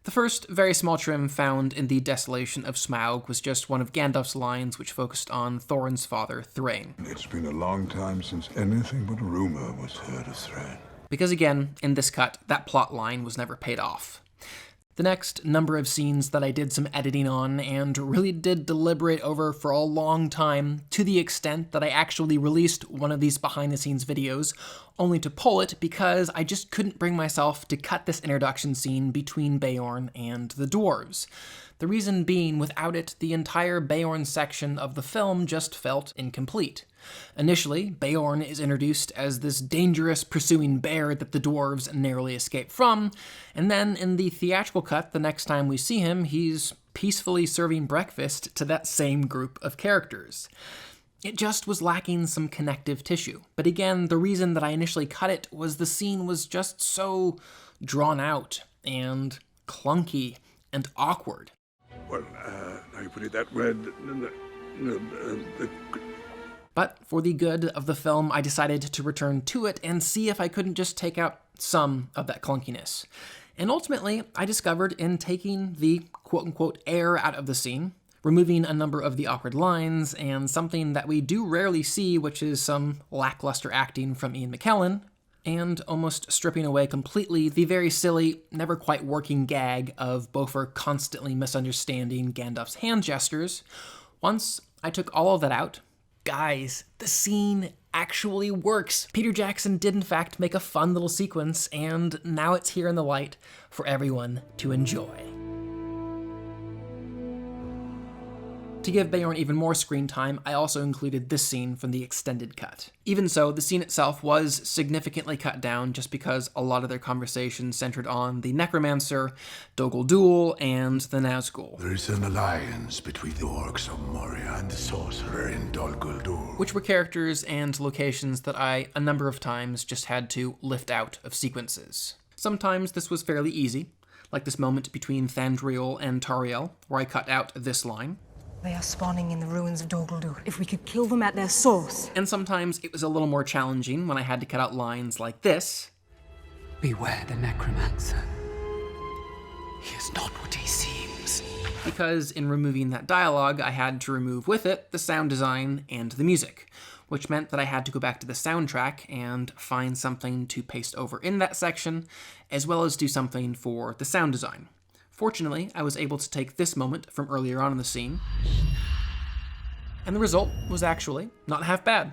The first very small trim found in the Desolation of Smaug was just one of Gandalf's lines which focused on Thorin's father, Thrain. It's been a long time since anything but rumor was heard of Thrain. Because again, in this cut, that plot line was never paid off. The next number of scenes that I did some editing on and really did deliberate over for a long time, to the extent that I actually released one of these behind-the-scenes videos, only to pull it because I just couldn't bring myself to cut this introduction scene between Beorn and the dwarves. The reason being, without it, the entire Beorn section of the film just felt incomplete. Initially, Beorn is introduced as this dangerous pursuing bear that the dwarves narrowly escape from, and then in the theatrical cut, the next time we see him, he's peacefully serving breakfast to that same group of characters. It just was lacking some connective tissue. But again, the reason that I initially cut it was the scene was just so drawn out and clunky and awkward. Well, now you put it that way, But for the good of the film, I decided to return to it and see if I couldn't just take out some of that clunkiness. And ultimately, I discovered in taking the quote-unquote air out of the scene, removing a number of the awkward lines, and something that we do rarely see, which is some lackluster acting from Ian McKellen, and almost stripping away completely the very silly, never quite working gag of Bofur constantly misunderstanding Gandalf's hand gestures. Once I took all of that out, guys, the scene actually works. Peter Jackson did in fact make a fun little sequence, and now it's here in the light for everyone to enjoy. To give Beorn even more screen time, I also included this scene from the extended cut. Even so, the scene itself was significantly cut down just because a lot of their conversation centered on the Necromancer, Dol Guldur, and the Nazgul. There is an alliance between the orcs of Moria and the sorcerer in Dol Guldur, which were characters and locations that I, a number of times, just had to lift out of sequences. Sometimes this was fairly easy, like this moment between Thandriel and Tariel, where I cut out this line. They are spawning in the ruins of Dol Guldur. If we could kill them at their source. And sometimes it was a little more challenging when I had to cut out lines like this. Beware the Necromancer. He is not what he seems. Because in removing that dialogue, I had to remove with it the sound design and the music, which meant that I had to go back to the soundtrack and find something to paste over in that section, as well as do something for the sound design. Fortunately, I was able to take this moment from earlier on in the scene, and the result was actually not half bad.